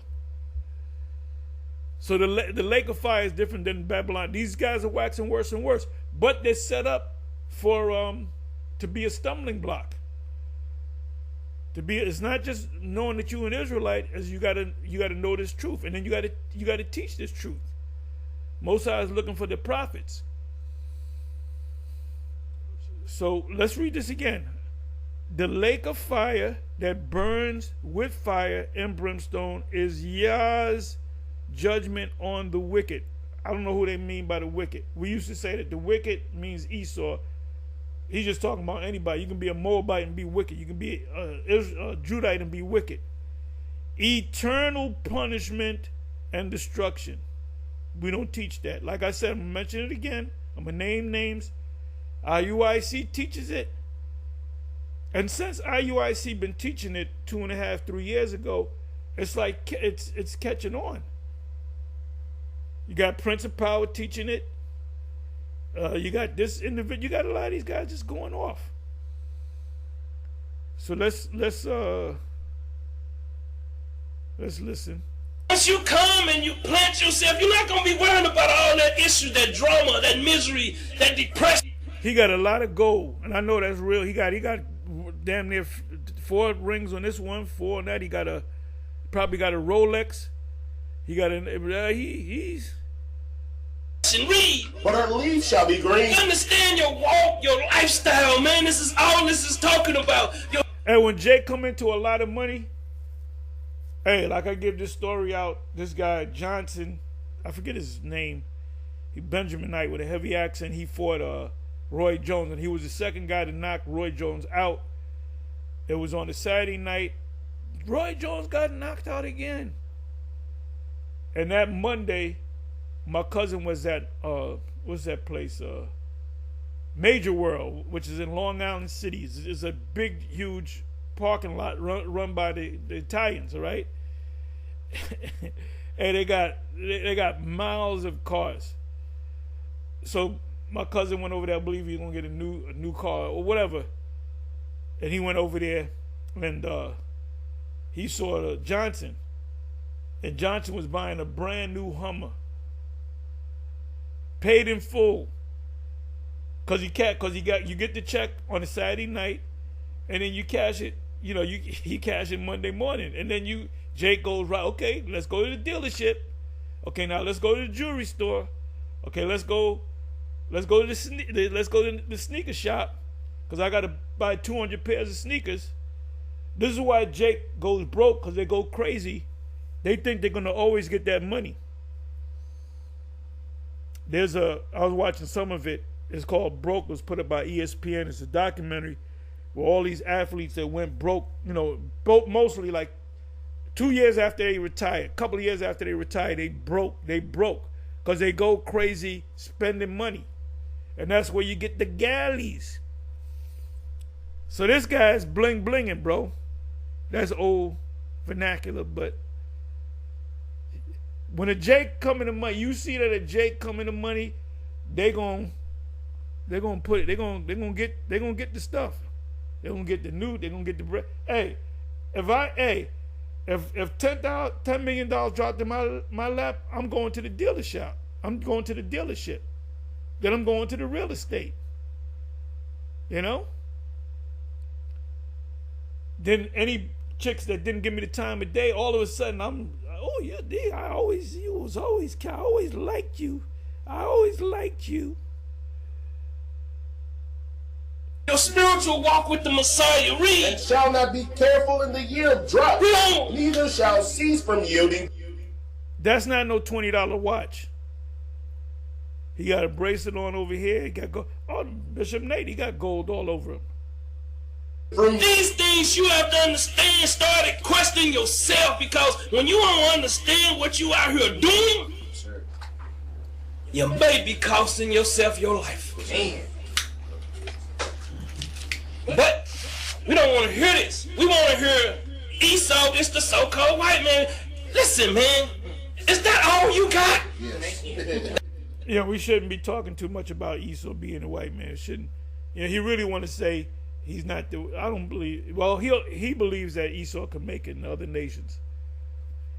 So the lake of fire is different than Babylon. These guys are waxing worse and worse, but they're set up for to be a stumbling block. It's not just knowing that you're an Israelite, as you gotta know this truth, and then you gotta teach this truth. Most High is looking for the prophets. So let's read this again. The lake of fire that burns with fire and brimstone is Yah's judgment on the wicked. I don't know who they mean by the wicked. We used to say that the wicked means Esau. He's just talking about anybody. You can be a Moabite and be wicked. You can be a Judite and be wicked. Eternal punishment and destruction. We don't teach that. Like I said, I'm going to mention it again. I'm going to name names. IUIC teaches it. And since IUIC been teaching it 2.5, 3 years ago, it's like it's catching on. You got Prince of Power teaching it. You got this individual. You got a lot of these guys just going off. So let's listen. Once you come and you plant yourself, you're not gonna be worrying about all that issue, that drama, that misery, that depression. He got a lot of gold, and I know that's real. He got damn near 4 rings on this one, 4 on that. He probably got a Rolex. He got he's. And read. But her leaves shall be green. You understand your walk, your lifestyle, man. This is all this is talking about. And when Jake come into a lot of money, hey, like I give this story out, this guy Johnson, I forget his name, he Benjaminite with a heavy accent. He fought Roy Jones, and he was the second guy to knock Roy Jones out. It was on a Saturday night. Roy Jones got knocked out again. And that Monday, my cousin was at what's that place? Major World, which is in Long Island City. It's a big, huge parking lot run by the Italians, all right? And they got miles of cars. So my cousin went over there. I believe he was gonna get a new car or whatever. And he went over there, and he saw Johnson, and Johnson was buying a brand new Hummer, paid in full. Cause you get the check on a Saturday night, and then you cash it. You know, he cash it Monday morning, and then Jake goes, right, okay, let's go to the dealership. Okay, now let's go to the jewelry store. Okay, let's go to the sneaker shop, cause I gotta buy 200 pairs of sneakers. This is why Jake goes broke, cause they go crazy. They think they're gonna always get that money. I was watching some of it. It's called Broke. It was put up by ESPN. It's a documentary where all these athletes that went broke, you know, mostly like 2 years after they retired, a couple of years after they retired, they broke because they go crazy spending money. And that's where you get the galleys. So this guy's bling blinging, bro. That's old vernacular, but when a Jake come into money, you see that a Jake come into money, they're gonna get the stuff. They're gonna get the new, they're gonna get the bread. Hey, if $10 million dropped in my lap, I'm going to the dealership. I'm going to the dealership. Then I'm going to the real estate. You know? Then any chicks that didn't give me the time of day, all of a sudden oh yeah, I always liked you. I always liked you. Your spiritual walk with the Messiah, read. And shall not be careful in the year of drought, No. neither shall cease from yielding. That's not no $20 watch. He got a bracelet on over here. He got gold. Oh, Bishop Nate, he got gold all over him. From These things you have to understand. Started questioning yourself, because when you don't understand what you out here doing, you may be costing yourself your life. man, But we don't want to hear this. We want to hear Esau, this the so-called white man. Listen, man, is that all you got? yes. Yeah, we shouldn't be talking too much about Esau being a white man. Shouldn't. You know, he really want to say he's not the. I don't believe. Well, he believes that Esau can make it in other nations.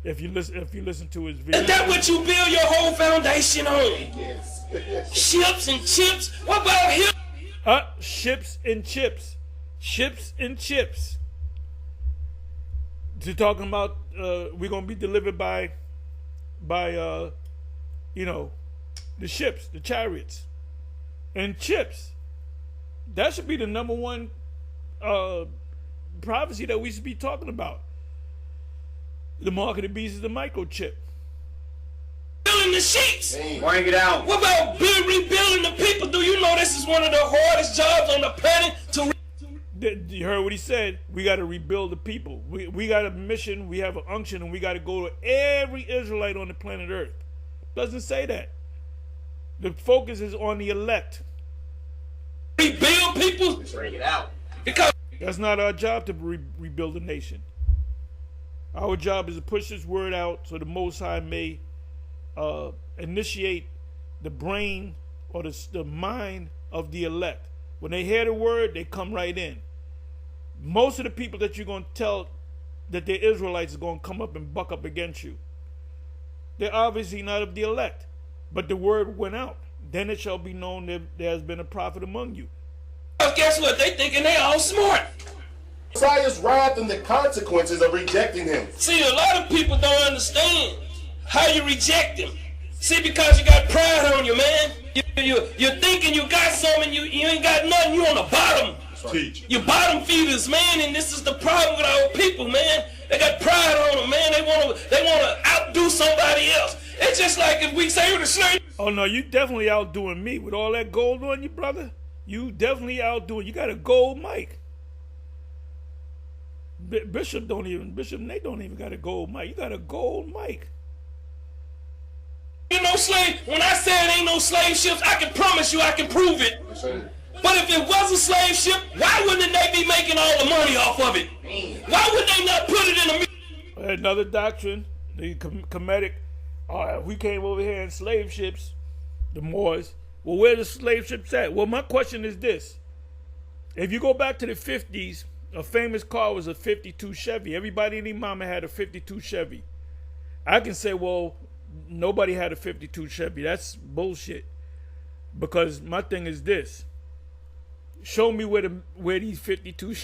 If you listen to his video. Is that what you build your whole foundation on? Yes. Chips and chips? What about him? Ships and chips. Ships and chips. To talking about we're gonna be delivered by the ships, the chariots, and chips. That should be the number one prophecy that we should be talking about. The mark of the beast is the microchip. Building the sheets. Bring it out. What about rebuilding the people? Do you know this is one of the hardest jobs on the planet to You heard what he said. We got to rebuild the people. We got a mission. We have an unction, and we got to go to every Israelite on the planet Earth. Doesn't say that. The focus is on the elect. rebuild people? Bring it out. Because That's not our job to rebuild a nation. Our job is to push this word out so the Most High may initiate the brain or the mind of the elect. When they hear the word, they come right in. Most of the people that you're going to tell that they're Israelites are going to come up and buck up against you. They're obviously not of the elect, but the word went out. Then it shall be known that there has been a prophet among you. guess what? They thinking they all smart. Messiah's wrath and the consequences of rejecting him. See, a lot of people don't understand how you reject him. See, because you got pride on you, man. You're thinking you got something, you ain't got nothing, you on the bottom. Teach. You bottom feeders, man, and this is the problem with our people, man. They got pride on them, man. They wanna outdo somebody else. It's just like if we say we're the slave. Oh no, you definitely outdoing me with all that gold on you, brother. You definitely outdoing. You got a gold mic. Bishop Nate don't even got a gold mic. You got a gold mic. Ain't no slave. When I say it ain't no slave ships, I can promise you I can prove it. But if it was a slave ship, why wouldn't they be making all the money off of it? Why would they not put it in a... Another doctrine, the Kemetic. We came over here in slave ships, the Moors. Well, where the slave ships at? Well, my question is this. If you go back to the 50s, a famous car was a 52 Chevy. Everybody and their mama had a 52 Chevy. I can say, well, nobody had a 52 Chevy. That's bullshit. Because my thing is this. Show me where these 52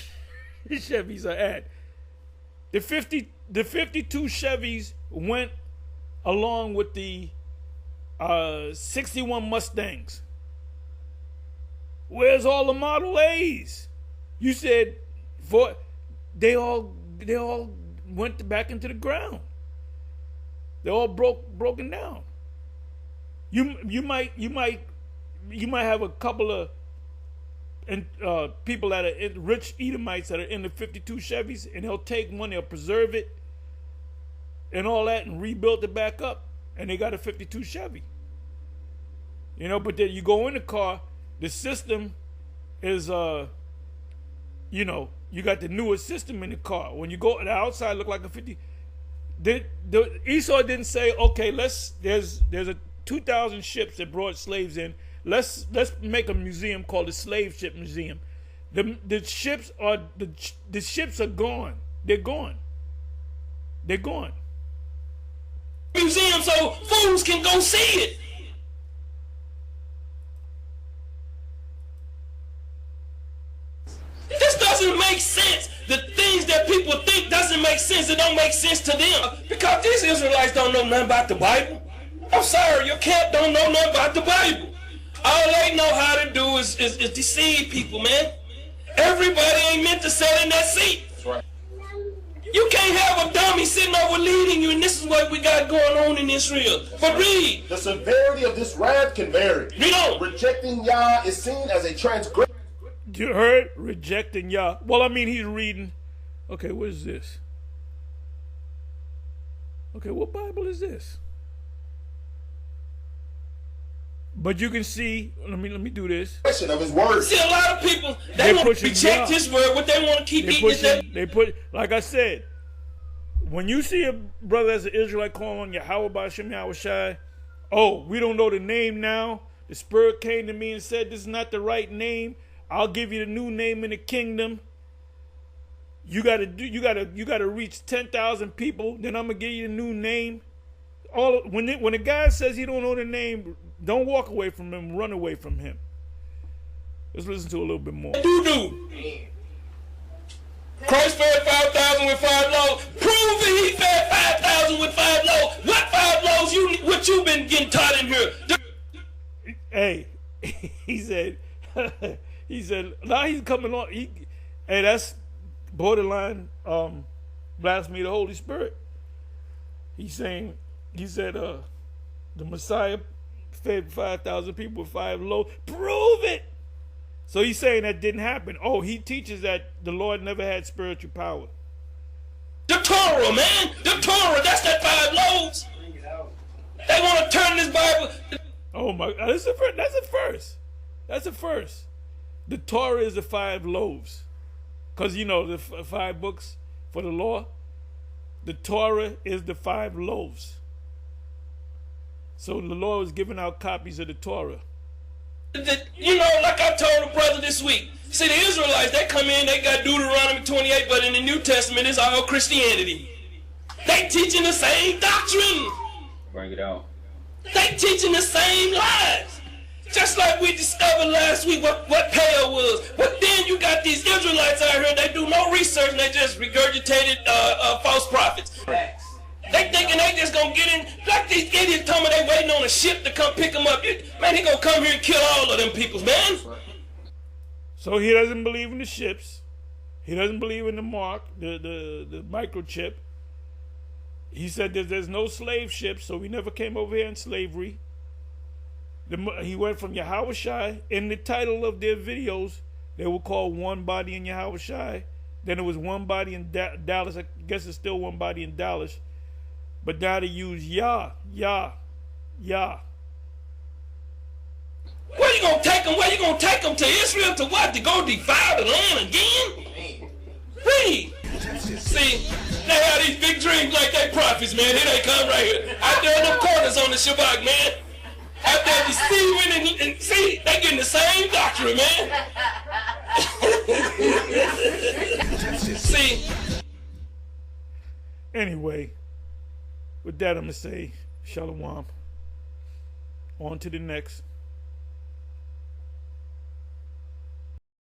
Chevys are at. The 52 Chevys went along with the 61 Mustangs. Where's all the Model A's? You said they all went back into the ground. They're all broken down. You might have a couple of people that are rich Edomites that are in the 52 Chevys, and they'll take one, they'll preserve it, and all that and rebuilt it back up, and they got a 52 Chevy. You know, but then you go in the car, the system is, you know, you got the newest system in the car. When you go, the outside look like a 50. Esau didn't say, okay, there's a 2,000 ships that brought slaves in. Let's make a museum called the Slave Ship Museum. The ships are gone. They're gone. They're gone. Museum so fools can go see it. This doesn't make sense. The things that people think doesn't make sense. It don't make sense to them because these Israelites don't know nothing about the Bible. I'm sorry, your camp don't know nothing about the Bible. All they know how to do is deceive people, man. Everybody ain't meant to sell in that seat. That's right. You can't have a dummy sitting over leading you, and this is what we got going on in Israel. But read. The severity of this wrath can vary. Read on. Rejecting Yah is seen as a transgression. You heard? Rejecting Yah. Well, I mean, he's reading. Okay, what is this? Okay, what Bible is this? But you can see, let me do this. Of his words. See, a lot of people, they want to reject his word. What they want to keep eating is that. Like I said, when you see a brother as an Israelite calling on Yahweh Ba'Shem Yahweh Shai, oh, we don't know the name now. The Spirit came to me and said, this is not the right name. I'll give you the new name in the kingdom. You gotta reach 10,000 people. Then I'm gonna give you the new name. When a guy says he don't know the name, don't walk away from him. Run away from him. Let's listen to a little bit more. Do. Christ fed 5,000 with 5 loaves. Prove it. He fed 5,000 with 5 loaves. What 5 loaves? What you been getting taught in here? Hey, he said. He said, now he's coming on. Hey, that's borderline blasphemy of the Holy Spirit. He said, the Messiah fed 5,000 people with 5 loaves. Prove it. So he's saying that didn't happen. Oh, he teaches that the Lord never had spiritual power. The Torah, man. The Torah, that's that 5 loaves. They want to turn this Bible. Oh my God, that's a first. That's a first. The Torah is the 5 loaves. Because, you know, the 5 books for the law. The Torah is the 5 loaves. So the Lord was giving out copies of the Torah. You know, like I told a brother this week. See, the Israelites, they come in, they got Deuteronomy 28, but in the New Testament, it's all Christianity. They teaching the same doctrine. Bring it out. They teaching the same lies. Just like we discovered last week what Pale was. But then you got these Israelites out here, they do no research, and they just regurgitated false prophets. They thinking they just gonna get in, like these idiots telling me they waiting on a ship to come pick them up. Man, he gonna come here and kill all of them peoples, man. So he doesn't believe in the ships. He doesn't believe in the mark, the microchip. He said that there's no slave ships, so we never came over here in slavery. He went from Yahweh Shai. In the title of their videos, they were called One Body in Yahweh Shai. Then it was One Body in Dallas. I guess it's still One Body in Dallas. But now they use Yah. Where you gonna take them? Where you gonna take them to Israel to what? To go defile the land again? Read. See, they have these big dreams like they prophets, man. Here they come right here. Out there in them corners on the Shabbat, man. Out there deceiving and see, they getting the same doctrine, man. See. Anyway, with that I'm going to say shalom. On to the next.